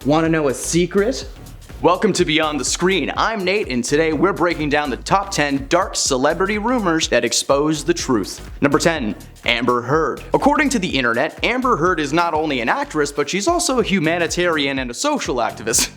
Want to know a secret? Welcome to Beyond the Screen. I'm Nate, and today we're breaking down the top 10 dark celebrity rumors that expose the truth. Number 10. Amber Heard. According to the internet, Amber Heard is not only an actress, but she's also a humanitarian and a social activist.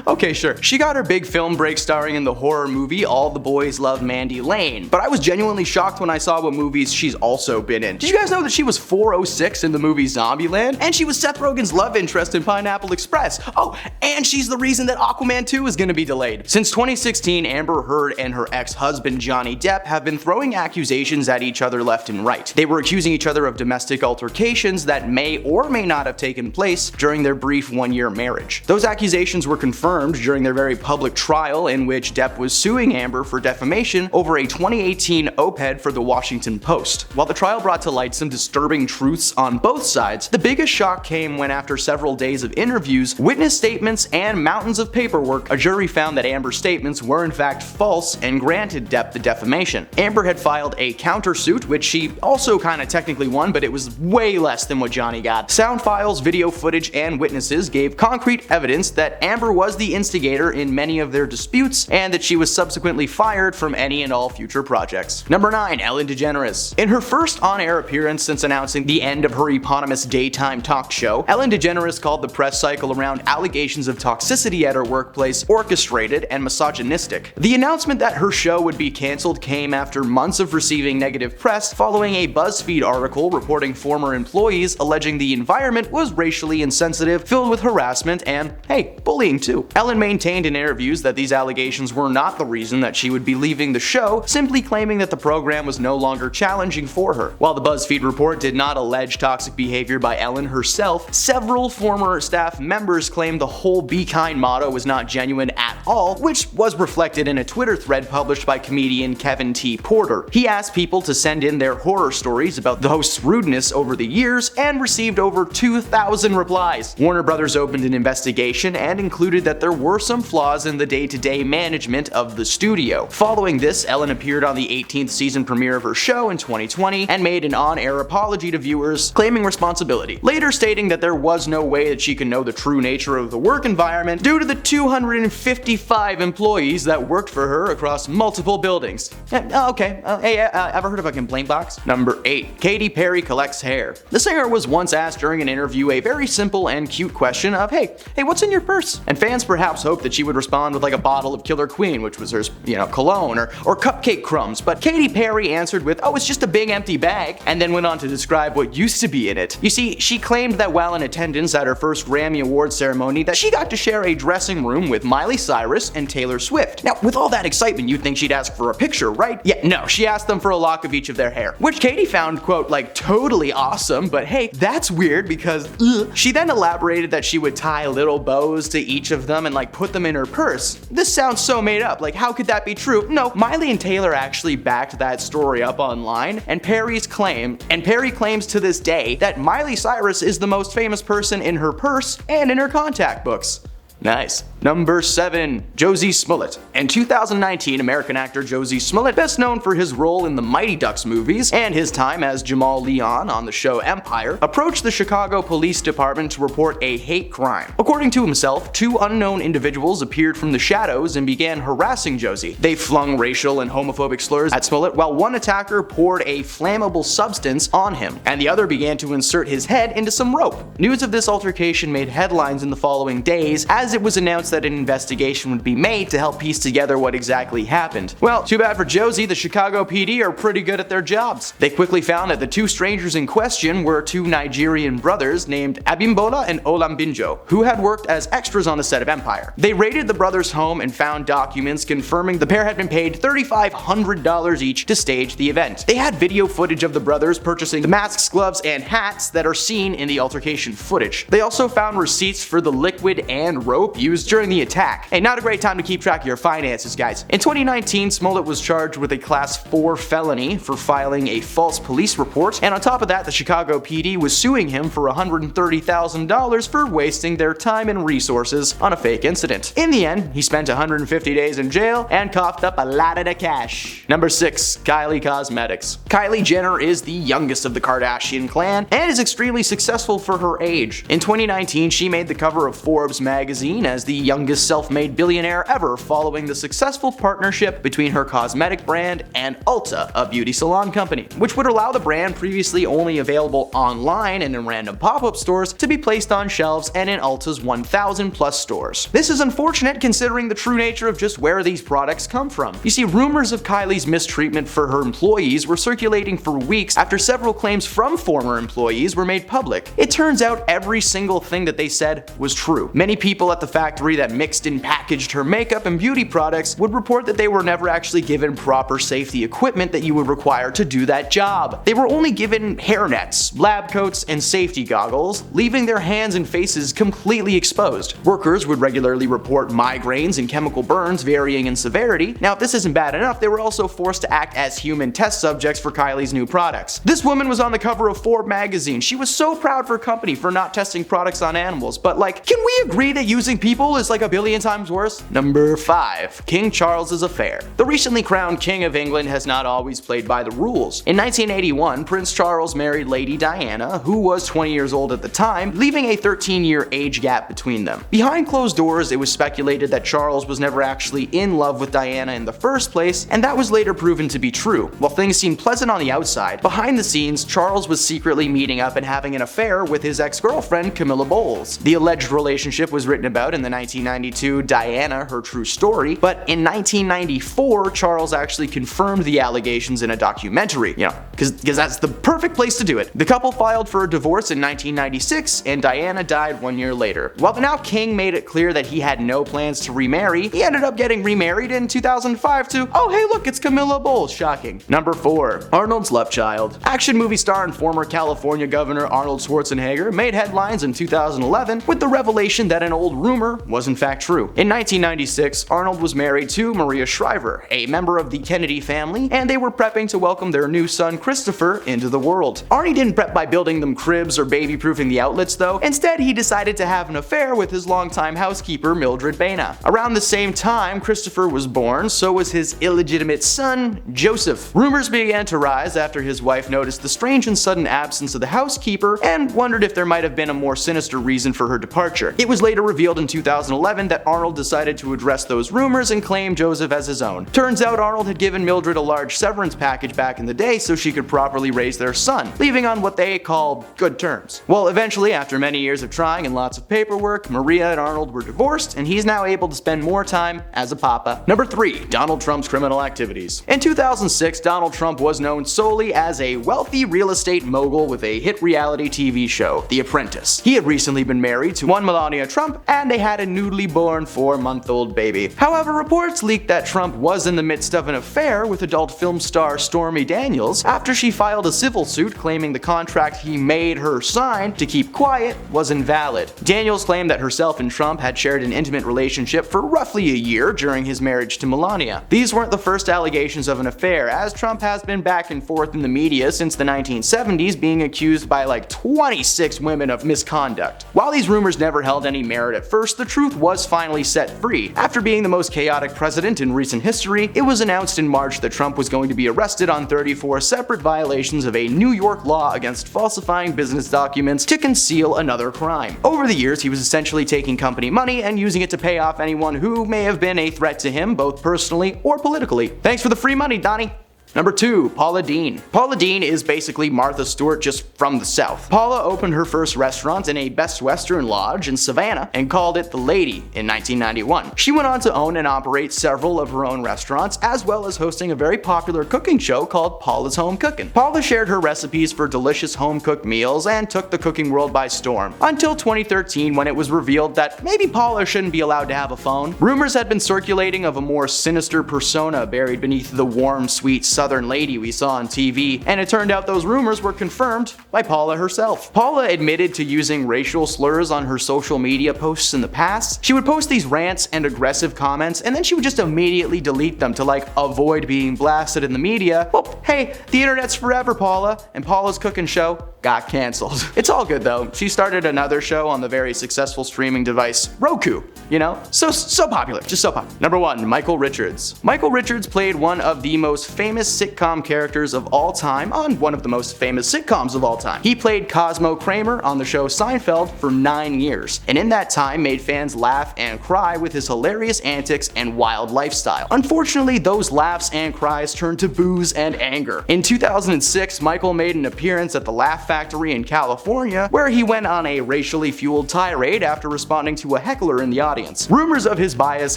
Okay, sure. She got her big film break starring in the horror movie All the Boys Love Mandy Lane, but I was genuinely shocked when I saw what movies she's also been in. Did you guys know that she was 406 in the movie Zombieland? And she was Seth Rogen's love interest in Pineapple Express. Oh, and she's the reason that Aquaman 2 is going to be delayed. Since 2016, Amber Heard and her ex-husband Johnny Depp have been throwing accusations at each other left and right. They were accusing each other of domestic altercations that may or may not have taken place during their brief one-year marriage. Those accusations were confirmed during their very public trial in which Depp was suing Amber for defamation over a 2018 op-ed for the Washington Post. While the trial brought to light some disturbing truths on both sides, the biggest shock came when, after several days of interviews, witness statements, and mountains of paperwork, a jury found that Amber's statements were in fact false and granted Depp the defamation. Amber had filed a countersuit, which she also kind of technically won, but it was way less than what Johnny got. Sound files, video footage, and witnesses gave concrete evidence that Amber was the instigator in many of their disputes, and that she was subsequently fired from any and all future projects. Number 9. Ellen DeGeneres. In her first on-air appearance since announcing the end of her eponymous daytime talk show, Ellen DeGeneres called the press cycle around allegations of toxicity at her workplace orchestrated and misogynistic. The announcement that her show would be cancelled came after months of receiving negative press following a BuzzFeed article reporting former employees alleging the environment was racially insensitive, filled with harassment, and, hey, bullying too. Ellen maintained in interviews that these allegations were not the reason that she would be leaving the show, simply claiming that the program was no longer challenging for her. While the BuzzFeed report did not allege toxic behavior by Ellen herself, several former staff members claimed the whole "Be Kind" motto was not genuine at all, which was reflected in a Twitter thread published by comedian Kevin T. Porter. He asked people to send in their horror stories about the host's rudeness over the years and received over 2,000 replies. Warner Brothers opened an investigation and included that there were some flaws in the day-to-day management of the studio. Following this, Ellen appeared on the 18th season premiere of her show in 2020 and made an on-air apology to viewers, claiming responsibility, later stating that there was no way that she could know the true nature of the work environment due to the 255 employees that worked for her across multiple buildings. Ever heard of a complaint box? Number 8. Katy Perry collects hair. The singer was once asked during an interview a very simple and cute question of, hey, what's in your purse? And fans perhaps hoped that she would respond with like a bottle of Killer Queen, which was her, cologne, or cupcake crumbs, but Katy Perry answered with, oh, it's just a big empty bag, and then went on to describe what used to be in it. You see, she claimed that while in attendance at her first Grammy Awards ceremony that she got to share a dressing room with Miley Cyrus and Taylor Swift. Now, with all that excitement, you'd think she'd ask for a picture, right? Yeah, no, she asked them for a lock of each of their hair, which Katy found, quote, like totally awesome, but hey, that's weird because She then elaborated that she would tie little bows to each of them and like put them in her purse. This sounds so made up, like how could that be true? No, Miley and Taylor actually backed that story up online, and Perry claims to this day that Miley Cyrus is the most famous person in her purse and in her contact books. Nice. Number 7. Jussie Smollett. In 2019, American actor Jussie Smollett, best known for his role in the Mighty Ducks movies and his time as Jamal Leon on the show Empire, approached the Chicago Police Department to report a hate crime. According to himself, 2 unknown individuals appeared from the shadows and began harassing Jussie. They flung racial and homophobic slurs at Smollett, while one attacker poured a flammable substance on him, and the other began to insert his head into some rope. News of this altercation made headlines in the following days, as it was announced that an investigation would be made to help piece together what exactly happened. Well, too bad for Jussie, the Chicago PD are pretty good at their jobs. They quickly found that the 2 strangers in question were 2 Nigerian brothers named Abimbola and Olambinjo, who had worked as extras on the set of Empire. They raided the brothers' home and found documents confirming the pair had been paid $3,500 each to stage the event. They had video footage of the brothers purchasing the masks, gloves, and hats that are seen in the altercation footage. They also found receipts for the liquid and rope used during the attack. Hey, not a great time to keep track of your finances, guys. In 2019, Smollett was charged with a Class 4 felony for filing a false police report, and on top of that, the Chicago PD was suing him for $130,000 for wasting their time and resources on a fake incident. In the end, he spent 150 days in jail and coughed up a lot of the cash. Number 6. Kylie Cosmetics. Kylie Jenner is the youngest of the Kardashian clan and is extremely successful for her age. In 2019, she made the cover of Forbes magazine as the youngest self-made billionaire ever, following the successful partnership between her cosmetic brand and Ulta, a beauty salon company, which would allow the brand previously only available online and in random pop-up stores to be placed on shelves and in Ulta's 1,000 plus stores. This is unfortunate considering the true nature of just where these products come from. You see, rumors of Kylie's mistreatment for her employees were circulating for weeks after several claims from former employees were made public. It turns out every single thing that they said was true. Many people at the factory that mixed and packaged her makeup and beauty products would report that they were never actually given proper safety equipment that you would require to do that job. They were only given hairnets, lab coats, and safety goggles, leaving their hands and faces completely exposed. Workers would regularly report migraines and chemical burns varying in severity. Now, if this isn't bad enough, they were also forced to act as human test subjects for Kylie's new products. This woman was on the cover of Forbes magazine. She was so proud of her company for not testing products on animals, but like, can we agree that using people is like a billion times worse? Number 5. King Charles's affair. The recently crowned King of England has not always played by the rules. In 1981, Prince Charles married Lady Diana, who was 20 years old at the time, leaving a 13-year age gap between them. Behind closed doors, it was speculated that Charles was never actually in love with Diana in the first place, and that was later proven to be true. While things seemed pleasant on the outside, behind the scenes, Charles was secretly meeting up and having an affair with his ex-girlfriend Camilla Bowles. The alleged relationship was written about in the 1992 Diana, Her True Story, but in 1994, Charles actually confirmed the allegations in a documentary, because that's the perfect place to do it. The couple filed for a divorce in 1996, and Diana died 1 year later. While the now king made it clear that he had no plans to remarry, he ended up getting remarried in 2005 to, oh hey look, it's Camilla Bowles, shocking. Number 4. Arnold's love child. Action movie star and former California Governor Arnold Schwarzenegger made headlines in 2011 with the revelation that an old rumor was in fact true. In 1996, Arnold was married to Maria Shriver, a member of the Kennedy family, and they were prepping to welcome their new son Christopher into the world. Arnie didn't prep by building them cribs or baby-proofing the outlets though. Instead, he decided to have an affair with his longtime housekeeper Mildred Baina. Around the same time Christopher was born, so was his illegitimate son, Joseph. Rumors began to rise after his wife noticed the strange and sudden absence of the housekeeper and wondered if there might have been a more sinister reason for her departure. It was later revealed in 2011 that Arnold decided to address those rumors and claim Joseph as his own. Turns out Arnold had given Mildred a large severance package back in the day so she could properly raise their son, leaving on what they call good terms. Well, eventually, after many years of trying and lots of paperwork, Maria and Arnold were divorced, and he's now able to spend more time as a papa. Number 3. Donald Trump's criminal activities. In 2006, Donald Trump was known solely as a wealthy real estate mogul with a hit reality TV show, The Apprentice. He had recently been married to one Melania Trump, and they had a newly born 4-month-old baby. However, reports leaked that Trump was in the midst of an affair with adult film star Stormy Daniels after she filed a civil suit claiming the contract he made her sign to keep quiet was invalid. Daniels claimed that herself and Trump had shared an intimate relationship for roughly a year during his marriage to Melania. These weren't the first allegations of an affair, as Trump has been back and forth in the media since the 1970s, being accused by like 26 women of misconduct. While these rumors never held any merit at first, the truth was finally set free. After being the most chaotic president in recent history, it was announced in March that Trump was going to be arrested on 34 separate violations of a New York law against falsifying business documents to conceal another crime. Over the years, he was essentially taking company money and using it to pay off anyone who may have been a threat to him, both personally or politically. Thanks for the free money, Donnie. Number 2. Paula Deen. Paula Deen is basically Martha Stewart just from the South. Paula opened her first restaurant in a Best Western lodge in Savannah and called it The Lady in 1991. She went on to own and operate several of her own restaurants, as well as hosting a very popular cooking show called Paula's Home Cookin'. Paula shared her recipes for delicious home-cooked meals and took the cooking world by storm, until 2013 when it was revealed that maybe Paula shouldn't be allowed to have a phone. Rumors had been circulating of a more sinister persona buried beneath the warm, sweet Southern southern lady we saw on TV, and it turned out those rumors were confirmed by Paula herself. Paula admitted to using racial slurs on her social media posts in the past. She would post these rants and aggressive comments, and then she would just immediately delete them to like avoid being blasted in the media. Well, hey, the internet's forever, Paula, and Paula's cooking show got cancelled. It's all good though. She started another show on the very successful streaming device, Roku. You know? So popular. Just so popular. Number 1. Michael Richards. Michael Richards played one of the most famous sitcom characters of all time on one of the most famous sitcoms of all time. He played Cosmo Kramer on the show Seinfeld for 9 years, and in that time made fans laugh and cry with his hilarious antics and wild lifestyle. Unfortunately, those laughs and cries turned to boos and anger. In 2006, Michael made an appearance at the Laugh Factory in California, where he went on a racially fueled tirade after responding to a heckler in the audience. Rumors of his bias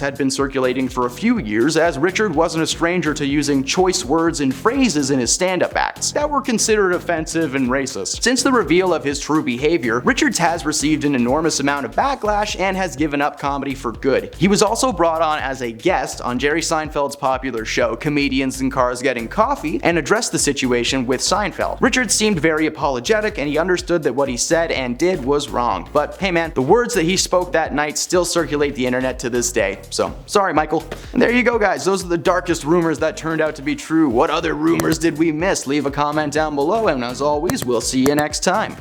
had been circulating for a few years, as Richard wasn't a stranger to using choice words and phrases in his stand-up acts that were considered offensive and racist. Since the reveal of his true behavior, Richards has received an enormous amount of backlash and has given up comedy for good. He was also brought on as a guest on Jerry Seinfeld's popular show Comedians in Cars Getting Coffee and addressed the situation with Seinfeld. Richards seemed very apologetic, and he understood that what he said and did was wrong. But hey man, the words that he spoke that night still circulate the internet to this day. So sorry, Michael. And there you go, guys. Those are the darkest rumors that turned out to be true. What other rumors did we miss? Leave a comment down below, and as always, we'll see you next time.